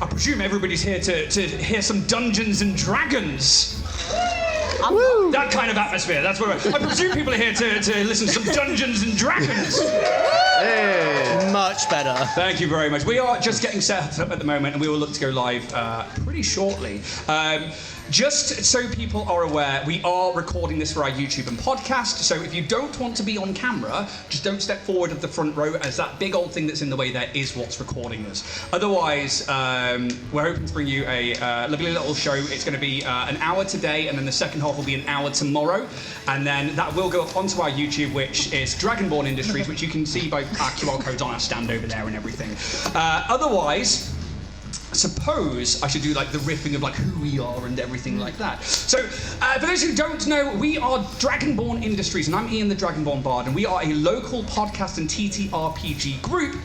I presume everybody's here to hear some Dungeons and Dragons. Woo. That kind of atmosphere. That's what I presume people are here to listen to some Dungeons and Dragons. Hey. Much better. Thank you very much. We are just getting set up at the moment, and we will look to go live pretty shortly. Just so people are aware, we are recording this for our YouTube and podcast, so if you don't want to be on camera, just don't step forward of the front row, as that big old thing that's in the way there is what's recording us. Otherwise, we're hoping to bring you a lovely little show. It's going to be an hour today, and then the second half will be an hour tomorrow, and then that will go up onto our YouTube, which is Dragonborn Industries, which you can see by our QR codes on our stand over there and everything. Otherwise, I suppose I should do like the riffing of like who we are and everything like that. So, for those who don't know, we are Dragonborn Industries, and I'm Ian the Dragonborn Bard, and we are a local podcast and ttrpg group.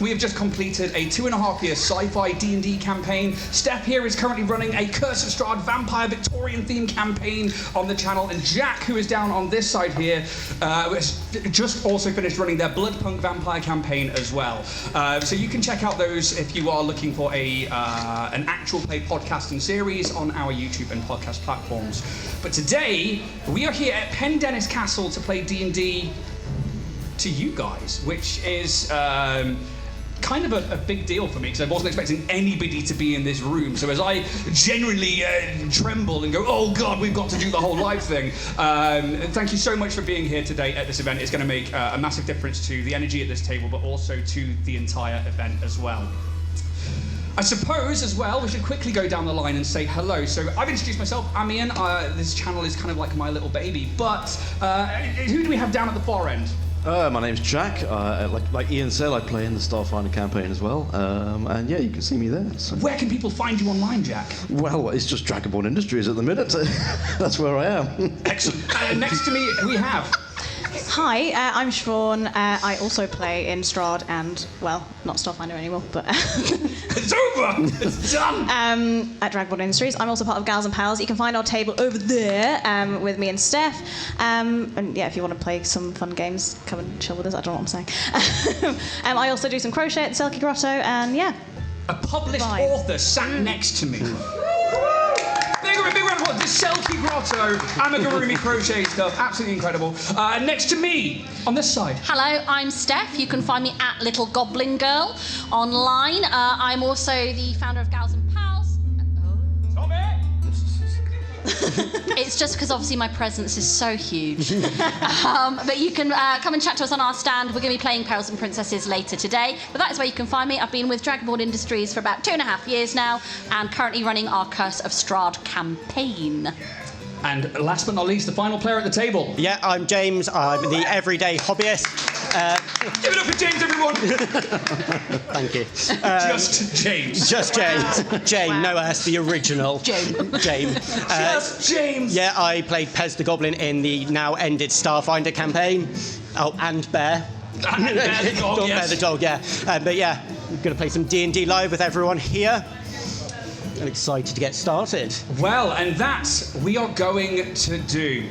We have just completed a 2.5-year sci-fi D&D campaign. Steph here is currently running a Curse of Strahd vampire Victorian themed campaign on the channel, and Jack, who is down on this side here, has just also finished running their Bloodpunk vampire campaign as well. So you can check out those if you are looking for an actual play podcasting series on our YouTube and podcast platforms. But today, we are here at Pendennis Castle to play D&D to you guys, which is kind of a big deal for me, because I wasn't expecting anybody to be in this room. So as I genuinely tremble and go, oh God, we've got to do the whole live thing, thank you so much for being here today at this event. It's going to make a massive difference to the energy at this table, but also to the entire event as well. I suppose, as well, we should quickly go down the line and say hello. So I've introduced myself, I'm Ian. This channel is kind of like my little baby, but who do we have down at the far end? My name's Jack. Like Ian said, I play in the Starfinder campaign as well. And yeah, you can see me there. So. Where can people find you online, Jack? Well, it's just Dragonborn Industries at the minute. That's where I am. Excellent. Next to me, we have... Hi, I'm Siobhan. I also play in Strahd and, well, not Starfinder anymore, but... It's over! It's done! At Dragonborn Industries. I'm also part of Gals and Pals. You can find our table over there with me and Steph. And yeah, if you want to play some fun games, come and chill with us. I don't know what I'm saying. I also do some crochet at the Selkie Grotto, and yeah. A published author sat next to me. Big round of applause. The Selkie Grotto, amigurumi crochet stuff, absolutely incredible. Next to me, on this side. Hello, I'm Steph. You can find me at Little Goblin Girl online. I'm also the founder of Gals and Pals. Tommy! It's just because obviously my presence is so huge. But you can come and chat to us on our stand. We're going to be playing Perils and Princesses later today. But that is where you can find me. I've been with Dragonborn Industries for about 2.5 years now, and currently running our Curse of Strahd campaign. And last but not least, the final player at the table. Yeah, I'm James. I'm the everyday hobbyist. Give it up for James, everyone! Thank you. Just James. Just James. Jane, no S, the original. Jane. Just James! Yeah, I played Pez the Goblin in the now ended Starfinder campaign. Oh, and Bear. And Bear the dog, yes. Bear the dog, yeah. But yeah, I'm going to play some D&D live with everyone here. I'm excited to get started. Well, and that we are going to do.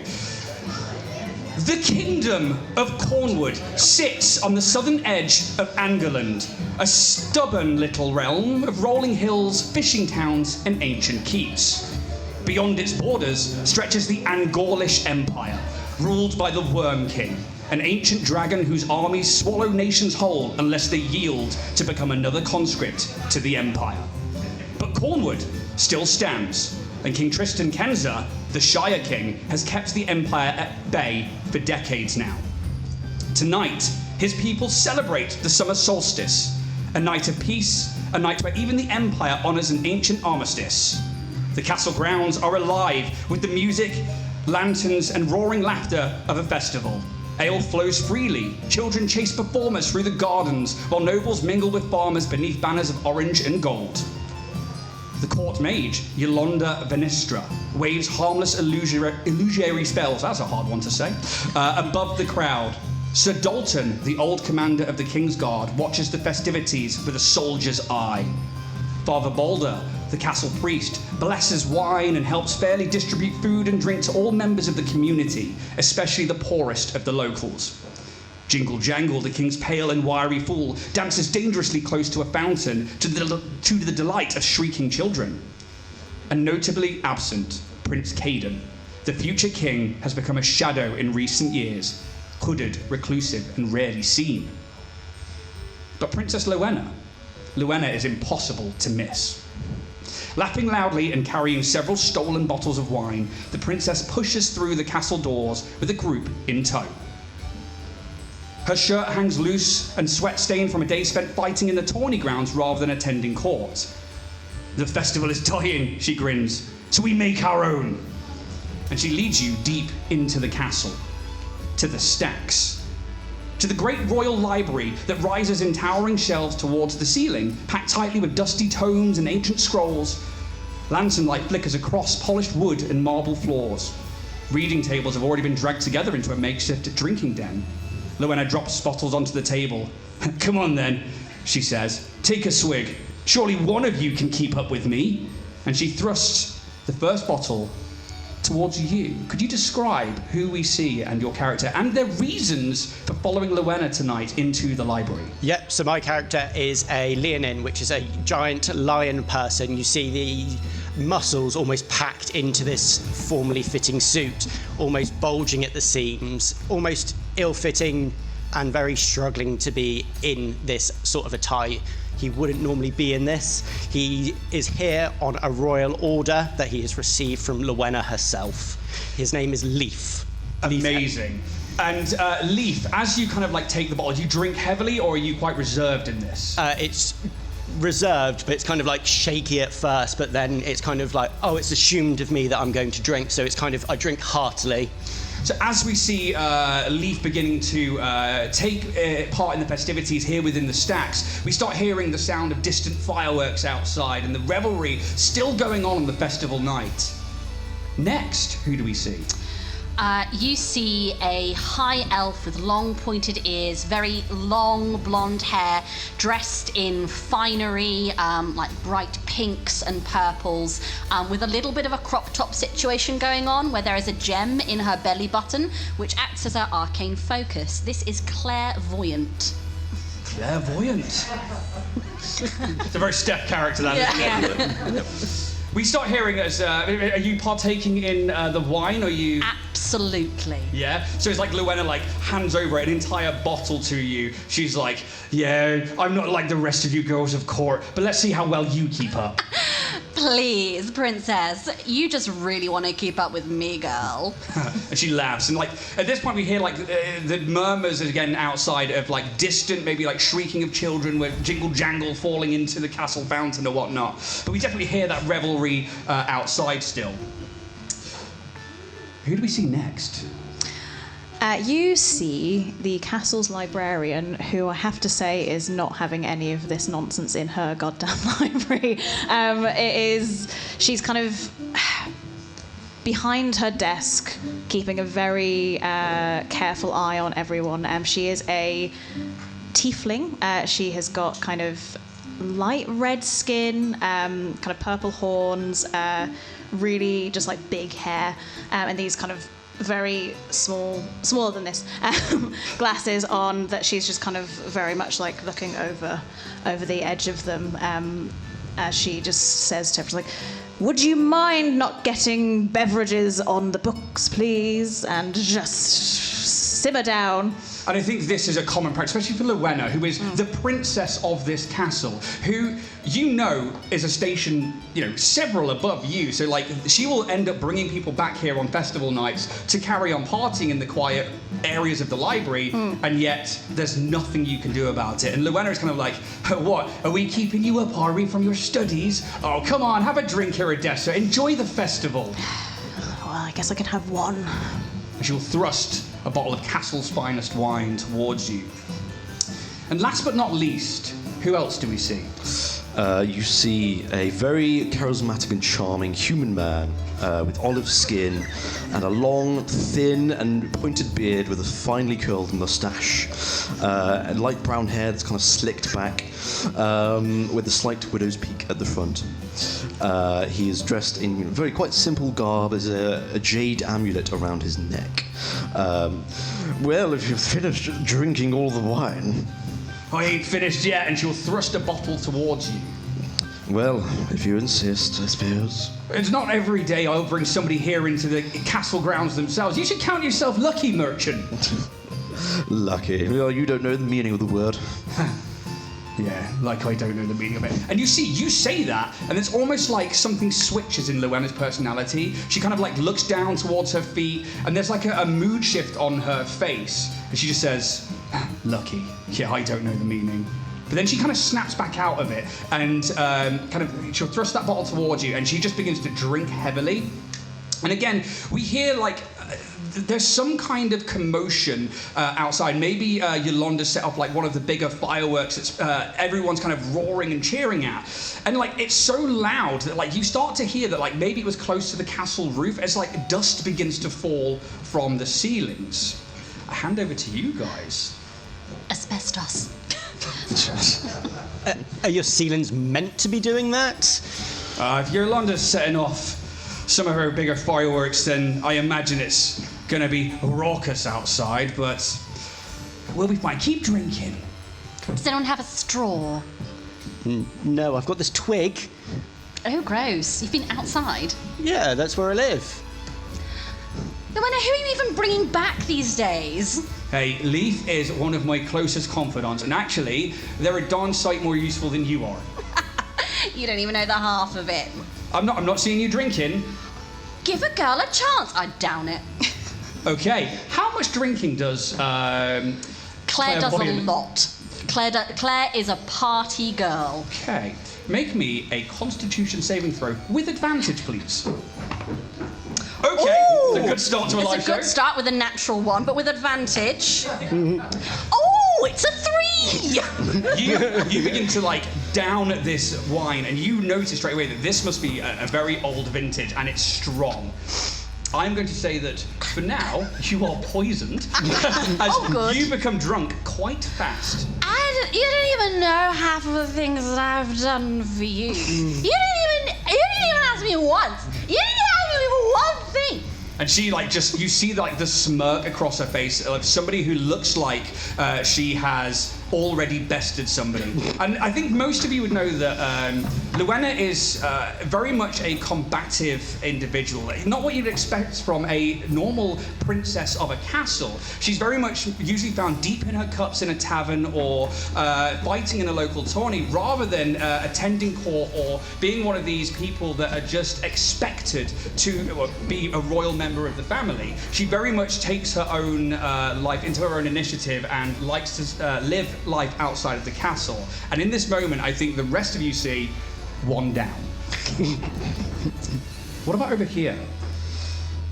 The Kingdom of Cornwood sits on the southern edge of Angorland, a stubborn little realm of rolling hills, fishing towns, and ancient keeps. Beyond its borders stretches the Angorlish Empire, ruled by the Worm King, an ancient dragon whose armies swallow nations whole unless they yield to become another conscript to the Empire. But Cornwood still stands, and King Kensa, the Shire-King, has kept the Empire at bay for decades now. Tonight, his people celebrate the summer solstice, a night of peace, a night where even the Empire honours an ancient armistice. The castle grounds are alive with the music, lanterns, and roaring laughter of a festival. Ale flows freely, children chase performers through the gardens, while nobles mingle with farmers beneath banners of orange and gold. The court mage, Yolanda Venestra, waves harmless illusory spells, that's a hard one to say, above the crowd. Sir Dalton, the old commander of the King's Guard, watches the festivities with a soldier's eye. Father Balder, the castle priest, blesses wine and helps fairly distribute food and drink to all members of the community, especially the poorest of the locals. Jingle Jangle, the king's pale and wiry fool, dances dangerously close to a fountain to the delight of shrieking children. And notably absent, Prince Caden. The future king has become a shadow in recent years, hooded, reclusive, and rarely seen. But Princess Lowena is impossible to miss. Laughing loudly and carrying several stolen bottles of wine, the princess pushes through the castle doors with a group in tow. Her shirt hangs loose and sweat-stained from a day spent fighting in the tourney grounds rather than attending court. The festival is dying, she grins, so we make our own. And she leads you deep into the castle, to the stacks, to the great royal library that rises in towering shelves towards the ceiling, packed tightly with dusty tomes and ancient scrolls. Lantern light flickers across polished wood and marble floors. Reading tables have already been dragged together into a makeshift drinking den. Lowena drops bottles onto the table. Come on then, she says. Take a swig. Surely one of you can keep up with me. And she thrusts the first bottle towards you. Could you describe who we see and your character and their reasons for following Lowena tonight into the library? Yep, so my character is a leonin, which is a giant lion person. You see the muscles almost packed into this formally fitting suit, almost bulging at the seams, almost ill-fitting and very struggling to be in this sort of attire. He wouldn't normally be in this. He is here on a royal order that he has received from Lowena herself. His name is Leaf. Amazing. And Leaf, as you kind of like take the bottle, do you drink heavily or are you quite reserved in this? It's reserved, but it's kind of like shaky at first, but then it's kind of like, oh, it's assumed of me that I'm going to drink, so it's kind of, I drink heartily. So as we see Leaf beginning to take part in the festivities here within the stacks, we start hearing the sound of distant fireworks outside and the revelry still going on the festival night. Next, who do we see? You see a high elf with long pointed ears, very long blonde hair, dressed in finery, like bright pinks and purples, with a little bit of a crop top situation going on where there is a gem in her belly button which acts as her arcane focus. This is clairvoyant. Clairvoyant. It's a very Steph character, that isn't it? We start hearing as, are you partaking in the wine, or you... Absolutely. Yeah? So it's like Lowena like hands over an entire bottle to you. She's like, yeah, I'm not like the rest of you girls of court, but let's see how well you keep up. Please, princess, you just really want to keep up with me, girl. And she laughs, and like at this point we hear like the murmurs again outside of like distant, maybe like shrieking of children with jingle jangle falling into the castle fountain or whatnot. But we definitely hear that revelry outside still. Who do we see next? You see the castle's librarian, who I have to say is not having any of this nonsense in her goddamn library. She's kind of behind her desk, keeping a very careful eye on everyone. She is a tiefling. She has got kind of light red skin, kind of purple horns, really just like big hair, and these kind of very smaller than this, glasses on, that she's just kind of very much like looking over the edge of them, as she just says to everyone, like, would you mind not getting beverages on the books, please, and just simmer down. And I think this is a common practice, especially for Lowena, who is the princess of this castle, who you know is a station, several above you. So, like, she will end up bringing people back here on festival nights to carry on partying in the quiet areas of the library, and yet there's nothing you can do about it. And Lowena is kind of like, what? Are we keeping you up, are we, from your studies? Oh, come on, have a drink here, Odessa. Enjoy the festival. Well, I guess I can have one. And she'll thrust a bottle of Castle's finest wine towards you. And last but not least, who else do we see? you see a very charismatic and charming human man with olive skin and a long, thin and pointed beard with a finely curled moustache, and light brown hair that's kind of slicked back, with a slight widow's peak at the front. He is dressed in very quite simple garb. There's a jade amulet around his neck. Well, if you've finished drinking all the wine... I ain't finished yet, and she'll thrust a bottle towards you. Well, if you insist, I suppose. It's not every day I'll bring somebody here into the castle grounds themselves. You should count yourself lucky, merchant. Lucky. Well, you don't know the meaning of the word. Yeah, like I don't know the meaning of it. And you say that, and it's almost like something switches in Luenna's personality. She kind of like looks down towards her feet, and there's like a mood shift on her face. And she just says, lucky. Yeah, I don't know the meaning. But then she kind of snaps back out of it, and she'll thrust that bottle towards you, and she just begins to drink heavily. And again, we hear like there's some kind of commotion outside. Maybe Yolanda's set up like one of the bigger fireworks that everyone's kind of roaring and cheering at. And like it's so loud that like you start to hear that like maybe it was close to the castle roof as like dust begins to fall from the ceilings. I hand over to you guys. Asbestos. Are your ceilings meant to be doing that? If Yolanda's setting off some of her bigger fireworks, then I imagine it's gonna be raucous outside, but we'll be fine. Keep drinking. Does anyone have a straw? No, I've got this twig. Oh, gross. You've been outside? Yeah, that's where I live. Who are you even bringing back these days? Hey, Leaf is one of my closest confidants, and actually, they're a darn sight more useful than you are. You don't even know the half of it. I'm not seeing you drinking. Give a girl a chance. I down it. Okay, how much drinking does Claire does a Boyan- lot. Claire is a party girl. Okay, make me a Constitution saving throw with advantage, please. Okay, Ooh, it's a good start to a live It's a good show. start with a natural one, but with advantage. Oh, it's a 3! You begin to like down this wine, and you notice straight away that this must be a very old vintage, and it's strong. I'm going to say that for now you are poisoned as good. you become drunk quite fast. You don't even know half of the things that I've done for you. You didn't even ask me once. You didn't ask me one thing. And she you see like the smirk across her face of somebody who looks like she has already bested somebody. And I think most of you would know that Luenna is very much a combative individual. Not what you'd expect from a normal princess of a castle. She's very much usually found deep in her cups in a tavern or fighting in a local tourney rather than attending court or being one of these people that are just expected to be a royal member of the family. She very much takes her own life into her own initiative and likes to live life outside of the castle. And in this moment, I think the rest of you see one down. What about over here?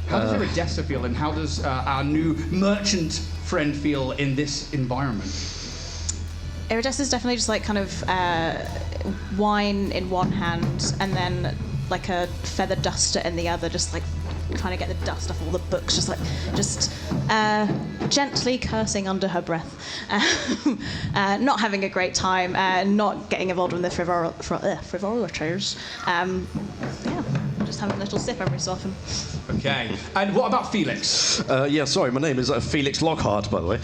How does Iridessa feel, and how does our new merchant friend feel in this environment? Iridessa's definitely just like kind of wine in one hand and then like a feather duster in the other, just like trying to get the dust off all the books, just gently cursing under her breath, not having a great time, not getting involved in the frivolities. Yeah, just having a little sip every so often. Okay, and what about Felix? Yeah, sorry, my name is Felix Lockhart, by the way.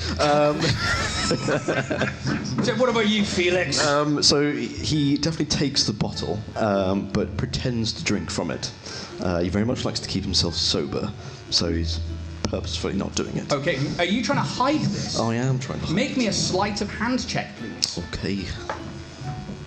So what about you, Felix? So he definitely takes the bottle, but pretends to drink from it. He very much likes to keep himself sober, so he's purposefully not doing it. Okay, are you trying to hide this? I am trying to hide Make me a sleight of hand check, please. Okay.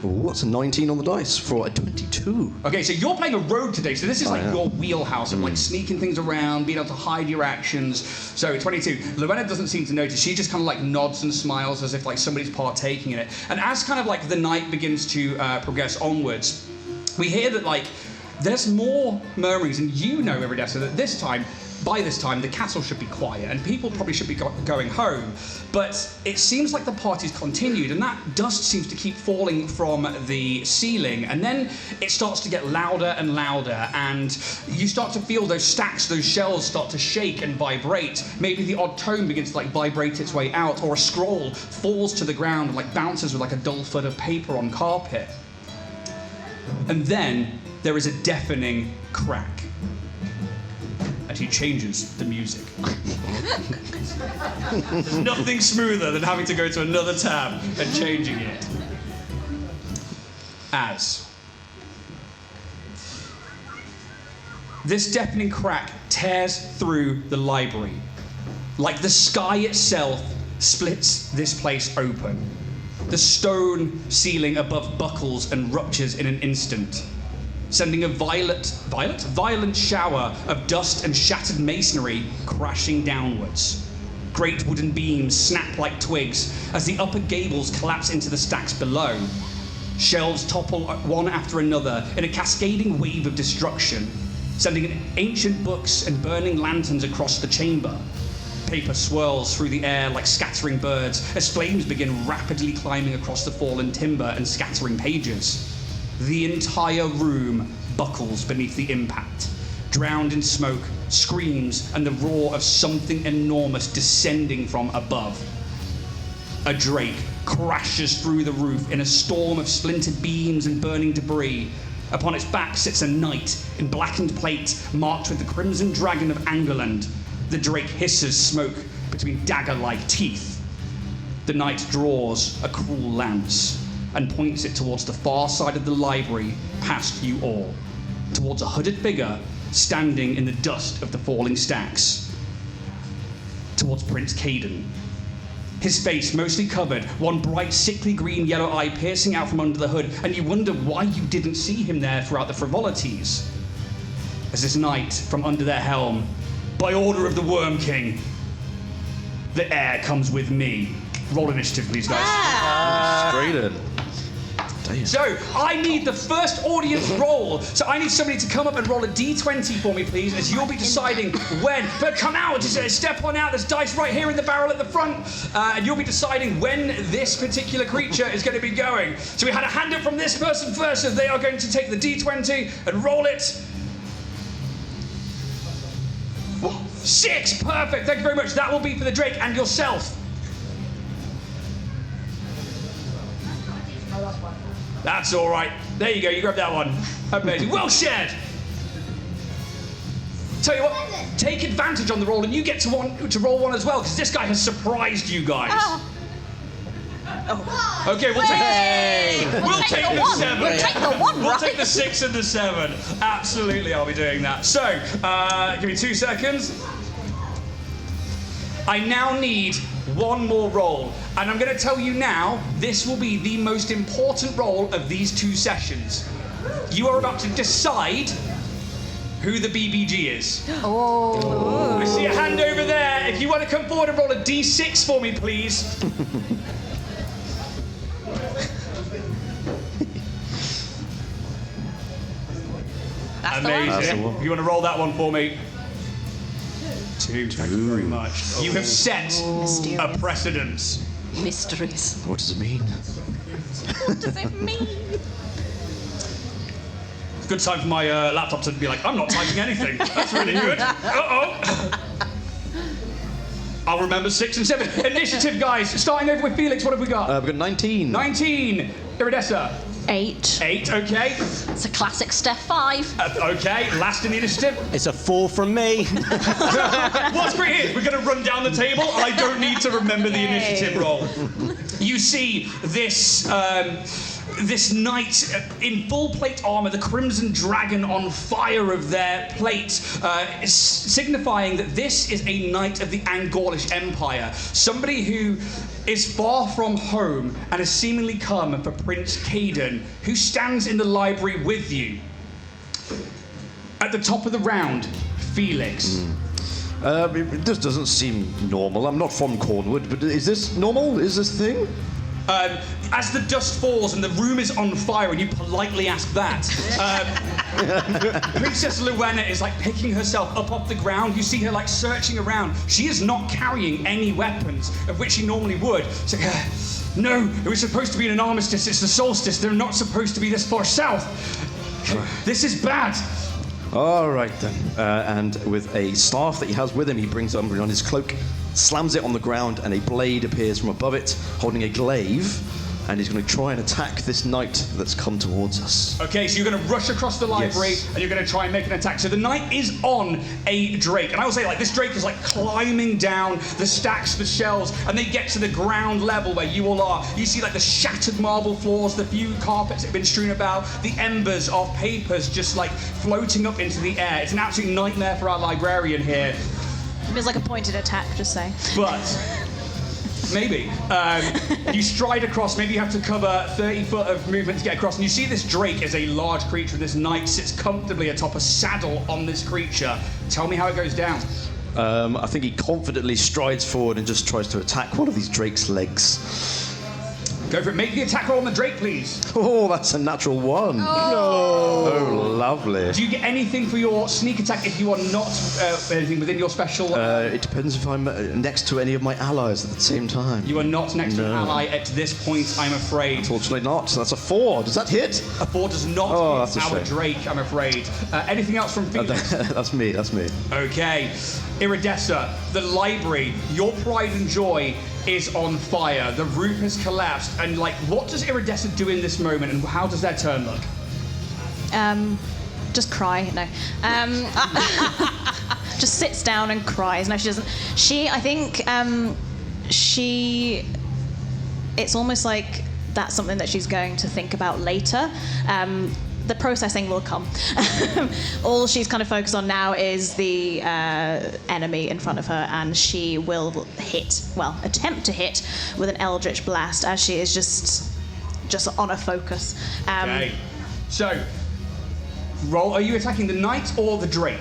Ooh, that's a 19 on the dice for a 22. Okay, so you're playing a rogue today, so this is like am. your wheelhouse of like sneaking things around, being able to hide your actions. So 22. Luenna doesn't seem to notice. She just kind of like nods and smiles as if like somebody's partaking in it. And as kind of like the night begins to progress onwards, we hear that like there's more murmurings, and you know, Iridessa, that this time by this time, the castle should be quiet and people probably should be going home. But it seems like the party's continued, and that dust seems to keep falling from the ceiling. And then it starts to get louder and louder, and you start to feel those stacks, those shelves start to shake and vibrate. Maybe the odd tone begins to like vibrate its way out, or a scroll falls to the ground and like bounces with like a dull foot of paper on carpet. And then there is a deafening crack. And he changes the music. There's nothing smoother than having to go to another tab and changing it. As this deafening crack tears through the library, like the sky itself splits this place open. The stone ceiling above buckles and ruptures in an instant, sending a violent shower of dust and shattered masonry crashing downwards. Great wooden beams snap like twigs as the upper gables collapse into the stacks below. Shelves topple one after another in a cascading wave of destruction, sending ancient books and burning lanterns across the chamber. Paper swirls through the air like scattering birds as flames begin rapidly climbing across the fallen timber and scattering pages. The entire room buckles beneath the impact, drowned in smoke, screams, and the roar of something enormous descending from above. A drake crashes through the roof in a storm of splintered beams and burning debris. Upon its back sits a knight in blackened plate marked with the crimson dragon of Angorland. The drake hisses smoke between dagger-like teeth. The knight draws a cruel lance and points it towards the far side of the library, past you all, towards a hooded figure standing in the dust of the falling stacks, towards Prince Caden. His face mostly covered, one bright, sickly green yellow eye piercing out from under the hood, and you wonder why you didn't see him there throughout the frivolities. As this knight, from under their helm, by order of the Worm King, the heir comes with me. Roll initiative, please, guys. Straight in. Damn. So, I need the first audience roll. So I need somebody to come up and roll a d20 for me, please, as you'll be deciding when. But come out, just step on out. There's dice right here in the barrel at the front. And you'll be deciding when this particular creature is going to be going. So we had a hand up from this person first, so they are going to take the d20 and roll it. 6, perfect. Thank you very much. That will be for the Drake and yourself. That's all right. There you go. You grab that one. Amazing. Well shared. Tell you what, take advantage on the roll, and you get to roll one as well, because this guy has surprised you guys. Oh. Okay, we'll take the 7. We'll take the 1, We'll right? take the 6 and the 7. Absolutely, I'll be doing that. So, give me 2 seconds. I now need one more roll. And I'm going to tell you now, this will be the most important roll of these 2 sessions. You are about to decide who the BBG is. Oh. I see a hand over there. If you want to come forward and roll a d6 for me, please. That's Amazing. the one. If you want to roll that one for me. 2. Thank you very much. You have set a precedence. Mysteries. What does it mean? What does it mean? Good time for my laptop to be like, I'm not typing anything. That's really good. Uh-oh. I'll remember 6 and 7. Initiative, guys. Starting over with Felix, what have we got? We've got 19. 19. Iridessa. 8. 8, okay. It's a classic Steph 5. Okay, last in the initiative. It's a 4 from me. What's great is we're going to run down the table. I don't need to remember the initiative roll. You see this this knight in full plate armor, the crimson dragon on fire of their plate, signifying that this is a knight of the Angorlish Empire, somebody who is far from home and has seemingly come for Prince Caden, who stands in the library with you. At the top of the round, Felix. This doesn't seem normal. I'm not from Cornwood, but is this normal? Is this a thing? As the dust falls and the room is on fire and you politely ask that, Princess Luena is like picking herself up off the ground. You see her like searching around. She is not carrying any weapons, of which she normally would. It's like, no, it was supposed to be an armistice. It's the solstice. They're not supposed to be this far south. This is bad. All right then. And with a staff that he has with him, he brings it on his cloak, slams it on the ground, and a blade appears from above it, holding a glaive. And he's going to try and attack this knight that's come towards us. Okay, so you're going to rush across the library, Yes. and you're going to try and make an attack. So the knight is on a drake, and I will say, like, this drake is like climbing down the stacks, the shelves, and they get to the ground level where you all are. You see like the shattered marble floors, the few carpets that have been strewn about, the embers of papers just like floating up into the air. It's an absolute nightmare for our librarian here. It feels like a pointed attack, just saying. But maybe. You stride across, maybe you have to cover 30 foot of movement to get across, and you see this drake is a large creature, and this knight sits comfortably atop a saddle on this creature. Tell me how it goes down. I think he confidently strides forward and just tries to attack one of these drake's legs. Go for it. Make the attack roll on the drake, please. Oh, that's a natural one. Oh, lovely. Do you get anything for your sneak attack if you are not anything within your special? It depends if I'm next to any of my allies at the same time. You are not next to an No. ally at this point, I'm afraid. Unfortunately not. That's a 4. Does that hit? A 4 does not Oh, hit that's a our shame. drake, I'm afraid. Anything else from Felix? That's me. Okay. Iridessa, the library, your pride and joy is on fire. The roof has collapsed. And, like, what does Iridessa do in this moment, and how does their turn look? Just cry. No. Just sits down and cries. No, she doesn't. I think, it's almost like that's something that she's going to think about later. The processing will come. All she's kind of focused on now is the enemy in front of her, and she will attempt to hit with an Eldritch Blast, as she is just on a focus. Okay. So, roll. Are you attacking the knight or the drake?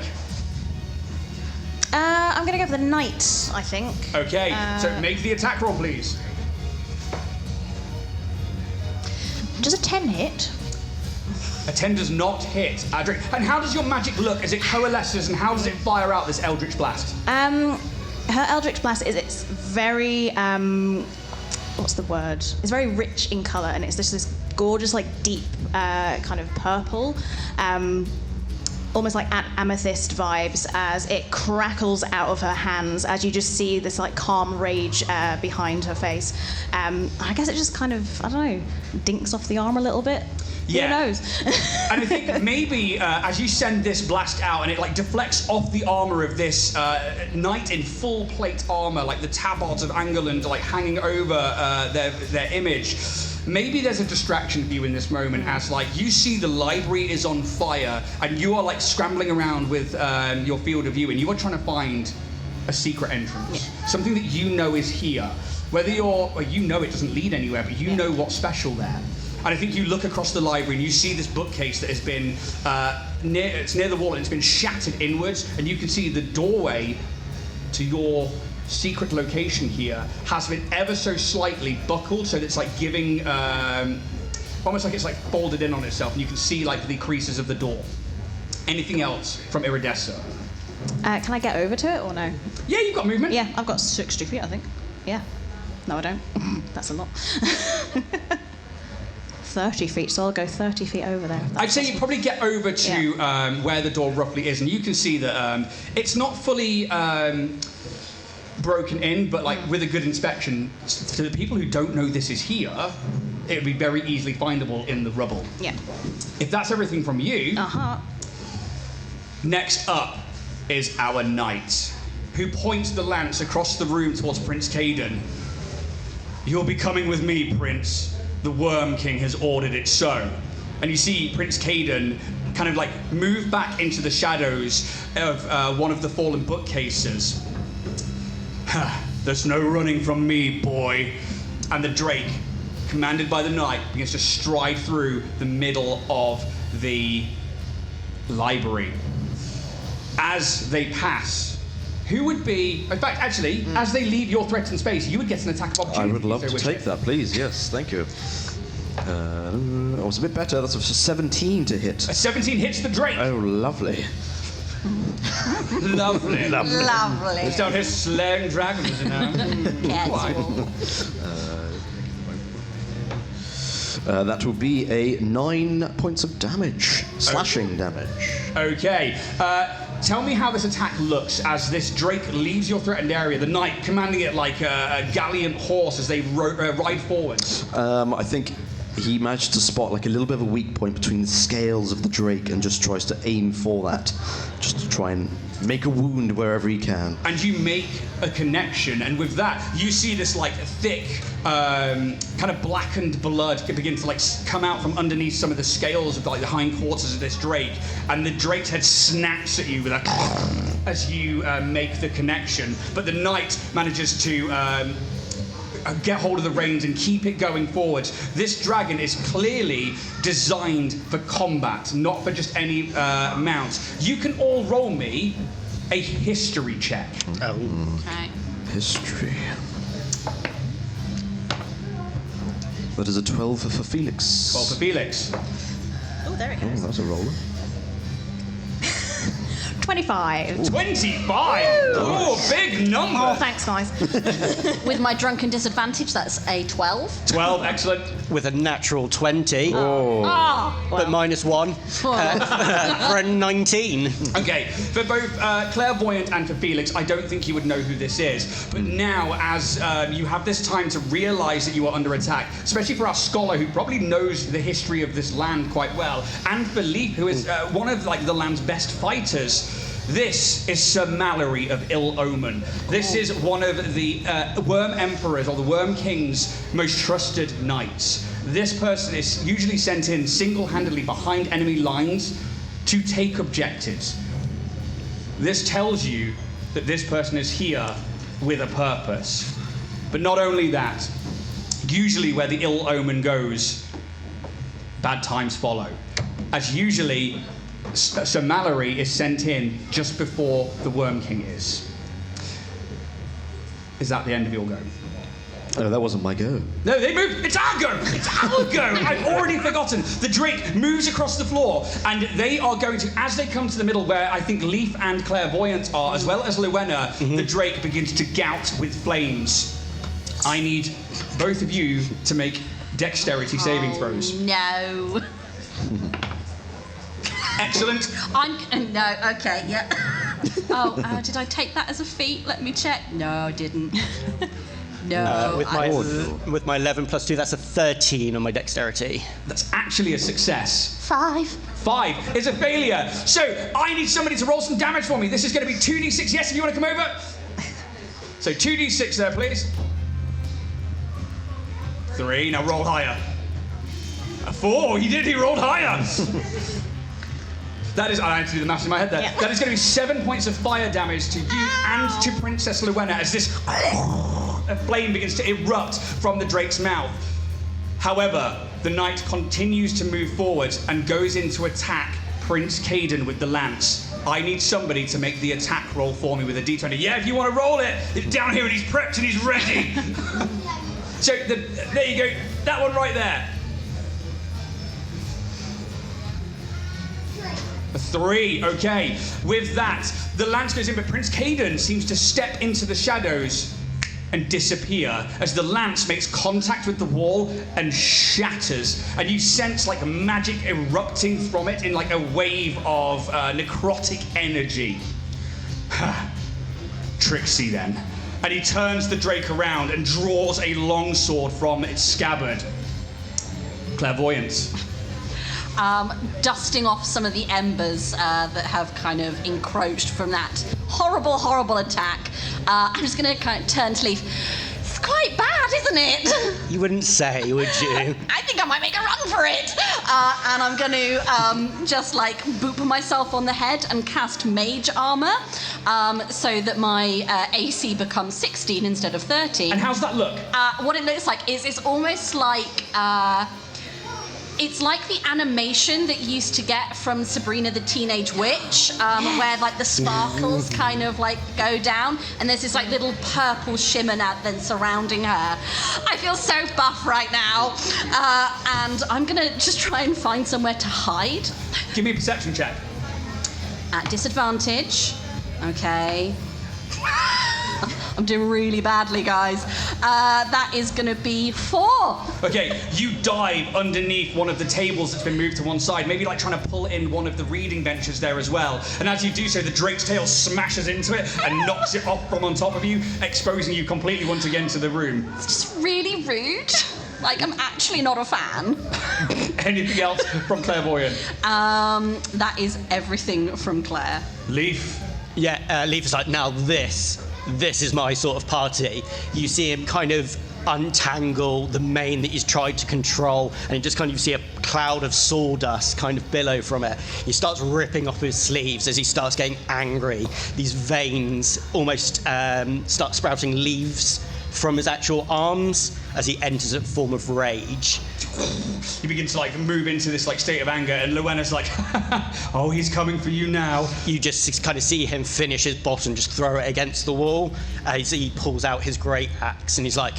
I'm going to go for the knight, I think. Okay. So make the attack roll, please. Does a 10 hit? A 10 does not hit. Drake. And how does your magic look as it coalesces, and how does it fire out this Eldritch Blast? Her Eldritch Blast it's very what's the word? It's very rich in colour, and it's just this gorgeous, like, deep kind of purple, almost like amethyst vibes, as it crackles out of her hands, as you just see this like calm rage behind her face. I guess it just kind of, I don't know, dinks off the arm a little bit. Yeah. Who knows? And I think maybe as you send this blast out and it like deflects off the armor of this knight in full plate armor, like the tabards of Angorland like hanging over their image, maybe there's a distraction for you in this moment, as like you see the library is on fire and you are like scrambling around with your field of view, and you are trying to find a secret entrance, something that you know is here. Whether you know it doesn't lead anywhere, but you know what's special there. And I think you look across the library and you see this bookcase that has been near the wall, and it's been shattered inwards, and you can see the doorway to your secret location here has been ever so slightly buckled, so that it's like giving almost like it's like folded in on itself, and you can see like the creases of the door. Anything else from Iridessa? Can I get over to it or no? Yeah, you've got movement. Yeah, I've got 60 feet, I think. Yeah. No, I don't. That's a lot. 30 feet, so I'll go 30 feet over there. I'd say you probably get over to where the door roughly is, and you can see that it's not fully broken in, but like with a good inspection, to the people who don't know this is here, it would be very easily findable in the rubble. Yeah. If that's everything from you, next up is our knight, who points the lance across the room towards Prince Caden. You'll be coming with me, Prince. The Worm King has ordered it so. And you see Prince Caden kind of like move back into the shadows of one of the fallen bookcases. There's no running from me, boy. And the drake, commanded by the knight, begins to stride through the middle of the library. As they pass, who would be... In fact, actually, as they leave your threatened space, you would get an attack of opportunity. I would love if to so take that, please. Yes, thank you. Oh, it's a bit better. That's a 17 to hit. A 17 hits the Drake. Oh, lovely. Lovely. Lovely. He's down here slaying dragons, you know. Casual. That will be a 9 points of damage. Slashing damage. Okay. Tell me how this attack looks as this Drake leaves your threatened area, the knight commanding it like a gallant horse as they ride forwards. I think he managed to spot like a little bit of a weak point between the scales of the Drake and just tries to aim for that, just to try and make a wound wherever he can. And you make a connection, and with that, you see this like thick, kind of blackened blood begin to like come out from underneath some of the scales of like the hindquarters of this Drake, and the Drake's head snaps at you with a as you make the connection. But the knight manages to get hold of the reins and keep it going forward. This dragon is clearly designed for combat, not for just any mount. You can all roll me a history check. Okay. History. That is a 12 for Felix. 12 for Felix. Oh, there it Oh, goes. that's a roller. 25. 25! Oh, big number! Oh, thanks, guys. With my drunken disadvantage, that's a 12. 12, excellent. With a natural 20, Ah! but -1 for a 19. Okay, for both Clairvoyant and for Felix, I don't think you would know who this is. But now, as you have this time to realise that you are under attack, especially for our scholar who probably knows the history of this land quite well, and for Leaf, who is one of like the land's best fighters. This is Sir Mallory of Ill Omen. This is one of the Worm Emperors or the Worm King's most trusted knights. This person is usually sent in single-handedly behind enemy lines to take objectives. This tells you that this person is here with a purpose. But not only that, usually where the Ill Omen goes, bad times follow. As usually, Sir Mallory is sent in just before the Worm King is. Is that the end of your go? Oh, that wasn't my go. No, they moved. It's our go. It's our go. I've already forgotten. The Drake moves across the floor, and they are going to, as they come to the middle where I think Leaf and Clairvoyant are, as well as Luenna, the Drake begins to gout with flames. I need both of you to make dexterity saving throws. No. Excellent. No, okay, yeah. Did I take that as a feat? Let me check. No, I didn't. No. With my 11 plus 2, that's a 13 on my dexterity. That's actually a success. 5. 5 is a failure. So I need somebody to roll some damage for me. This is going to be 2d6. Yes, if you want to come over. So 2d6 there, please. 3. Now roll higher. A 4. He did. He rolled higher. That is, I had to do the maths in my head there. Yeah. That is going to be 7 points of fire damage to you and to Princess Luenna as this flame begins to erupt from the Drake's mouth. However, the knight continues to move forward and goes in to attack Prince Caden with the lance. I need somebody to make the attack roll for me with a d20. Yeah, if you want to roll it. It's down here and he's prepped and he's ready. So there you go. That one right there. A 3, okay. With that, the lance goes in, but Prince Caden seems to step into the shadows and disappear as the lance makes contact with the wall and shatters. And you sense like magic erupting from it in like a wave of necrotic energy. Tricksy then. And he turns the Drake around and draws a longsword from its scabbard. Clairvoyance. Dusting off some of the embers that have kind of encroached from that horrible, horrible attack. I'm just going to kind of turn to Leaf. It's quite bad, isn't it? You wouldn't say, would you? I think I might make a run for it. And I'm going to just like boop myself on the head and cast mage armor so that my AC becomes 16 instead of 13. And how's that look? What it looks like is it's almost like... It's like the animation that you used to get from Sabrina the Teenage Witch, where like the sparkles kind of like go down, and there's this like little purple shimmer now then surrounding her. I feel so buff right now, and I'm gonna just try and find somewhere to hide. Give me a perception check. At disadvantage. Okay. I'm doing really badly, guys. That is going to be 4. Okay, you dive underneath one of the tables that's been moved to one side, maybe like trying to pull in one of the reading benches there as well. And as you do so, the drake's tail smashes into it and knocks it off from on top of you, exposing you completely once again to the room. It's just really rude. Like, I'm actually not a fan. Anything else from Clairvoyant? That is everything from Claire. Leaf? Yeah, Leaf is like, now this is my sort of party. You see him kind of untangle the mane that he's tried to control, and you just kind of see a cloud of sawdust kind of billow from it. He starts ripping off his sleeves as he starts getting angry. These veins almost start sprouting leaves from his actual arms as he enters a form of rage. You begin to like move into this like state of anger, and Luenna's like, oh, he's coming for you now. You just kind of see him finish his boss and just throw it against the wall as he pulls out his great axe, and he's like,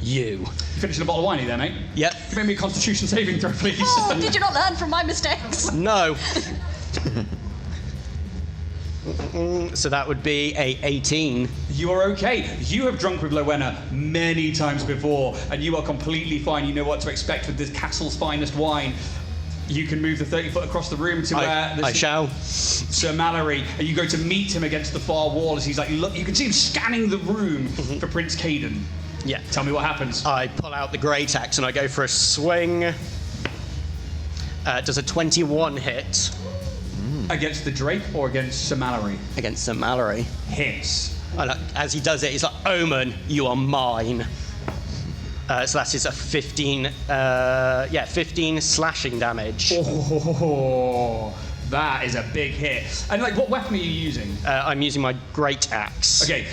you. You finishing a bottle of wine there, mate? Yep. Give me a constitution saving throw, please. Oh, did you not learn from my mistakes? No. So that would be a 18. You are okay. You have drunk with Luenna many times before, and you are completely fine. You know what to expect with this castle's finest wine. You can move the 30 foot across the room to where I shall. Sir Mallory, and you go to meet him against the far wall as he's like, look, you can see him scanning the room for Prince Caden. Yeah. Tell me what happens. I pull out the great axe and I go for a swing. Does a 21 hit? Against the Drake or against Sir Mallory? Against Sir Mallory. Hits. And as he does it, he's like, Omen, you are mine. So that is a 15, 15 slashing damage. Oh, that is a big hit. And like, what weapon are you using? I'm using my great axe. Okay.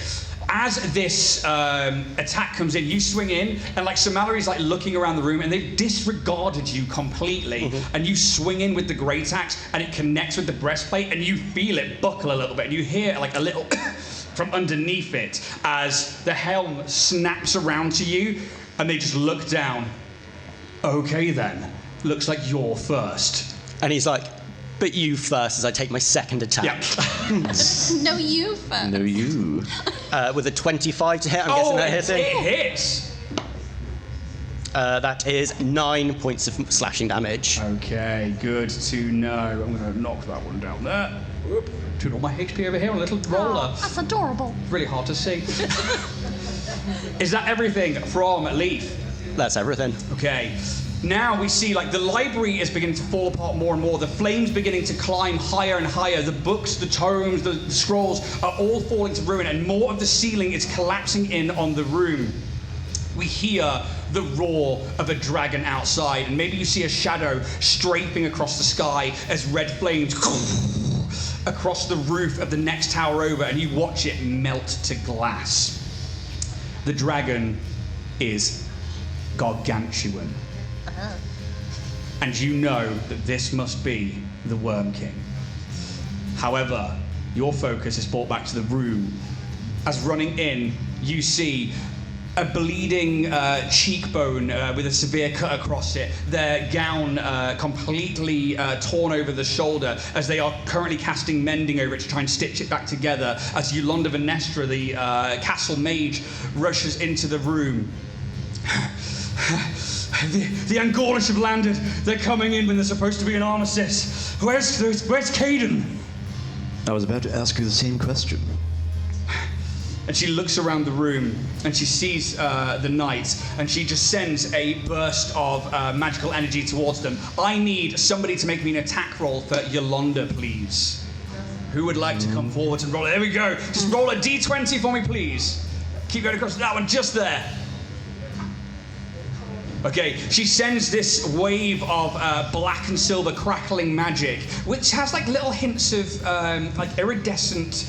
As this attack comes in, you swing in, and like Sir Mallory's like looking around the room, and they've disregarded you completely. And you swing in with the great axe, and it connects with the breastplate, and you feel it buckle a little bit, and you hear like a little from underneath it as the helm snaps around to you, and they just look down. Okay then, looks like you're first. And he's like, but you first, as I take my second attack. Yeah. No, you first. No, you. With a 25 to hit, I'm guessing that hits him. It hits. That is 9 points of slashing damage. Okay, good to know. I'm going to knock that one down there. Whoop. Turn all my HP over here on a little roller. Oh, that's adorable. Really hard to see. Is that everything from Leaf? That's everything. Okay. Now we see like the library is beginning to fall apart more and more. The flames beginning to climb higher and higher. The books, the tomes, the scrolls are all falling to ruin, and more of the ceiling is collapsing in on the room. We hear the roar of a dragon outside, and maybe you see a shadow strafing across the sky as red flames across the roof of the next tower over, and you watch it melt to glass. The dragon is gargantuan. And you know that this must be the Worm King. However, your focus is brought back to the room. As running in, you see a bleeding cheekbone with a severe cut across it, their gown completely torn over the shoulder as they are currently casting mending over it to try and stitch it back together, as Yolanda Venestra, the castle mage, rushes into the room. The Angorlish have landed. They're coming in when they're supposed to be an armistice. Where's Caden? I was about to ask you the same question. And she looks around the room and she sees the knights, and she just sends a burst of magical energy towards them. I need somebody to make me an attack roll for Yolanda, please. Who would like to come forward and roll it? There we go. Just roll a d20 for me, please. Keep going across that one, just there. Okay, she sends this wave of black and silver crackling magic, which has like little hints of like iridescent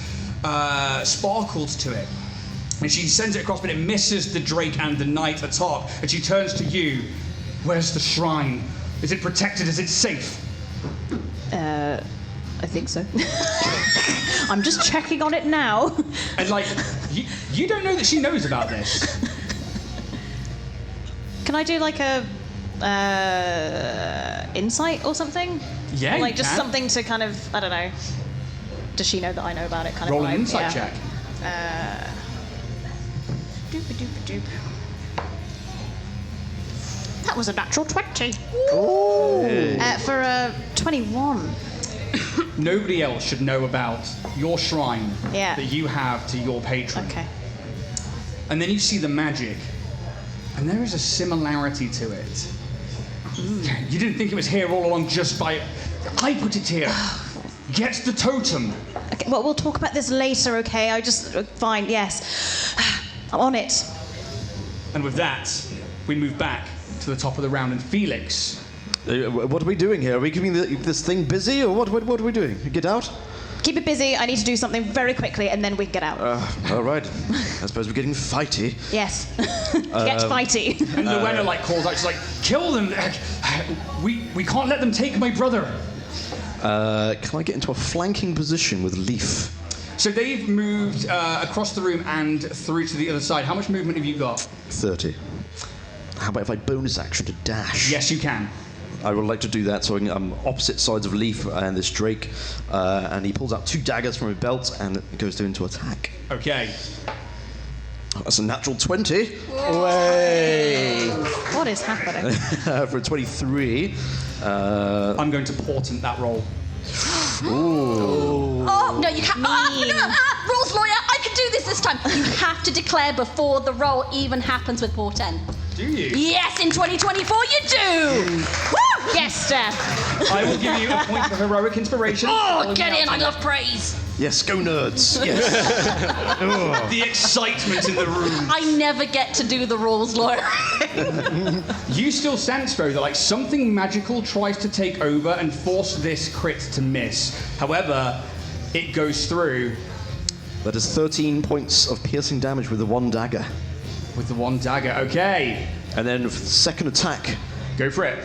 sparkles to it. And she sends it across, but it misses the Drake and the knight atop. And she turns to you. Where's the shrine? Is it protected? Is it safe? I think so. I'm just checking on it now. And like, you don't know that she knows about this. Can I do like a insight or something? Yeah, Like you just can. something to kind of, I don't know. Does she know that I know about it? Kind Roll of an vibe? insight Yeah. check. Doop-a-doop-a-doop. That was a natural 20. For a 21. Nobody else should know about your shrine Yeah. that you have to your patron. Okay. And then you see the magic, and there is a similarity to it. You didn't think it was here all along just by... I put it here. Get the totem. Okay, well, we'll talk about this later, okay? Fine, yes. I'm on it. And with that, we move back to the top of the round, and Felix... What are we doing here? Are we keeping this thing busy, or what are we doing? Get out? Keep it busy. I need to do something very quickly, and then we can get out. All right. I suppose we're getting fighty. Yes. Get fighty. And Luenna like calls out, she's like, kill them! We can't let them take my brother. Can I get into a flanking position with Leaf? So they've moved across the room and through to the other side. How much movement have you got? 30. How about if I bonus action to dash? Yes, you can. I would like to do that, so I'm opposite sides of Leaf and this Drake, and he pulls out 2 daggers from his belt and goes into attack. Okay. That's a natural 20. What is happening? For a 23. I'm going to portent that roll. Oh, no, you can't. Rules lawyer, I can do this time. You have to declare before the roll even happens with portent. Do you? Yes, in 2024 you do! Woo! Yes, Steph. I will give you a point for heroic inspiration. Oh, get in, I love praise. Yes, go nerds. Yes. The excitement in the room. I never get to do the rules lawyer. You still sense, though, that like something magical tries to take over and force this crit to miss. However, it goes through That is 13 points of piercing damage with the 1 dagger. with the 1 dagger. Okay. And then for the second attack, Go for it.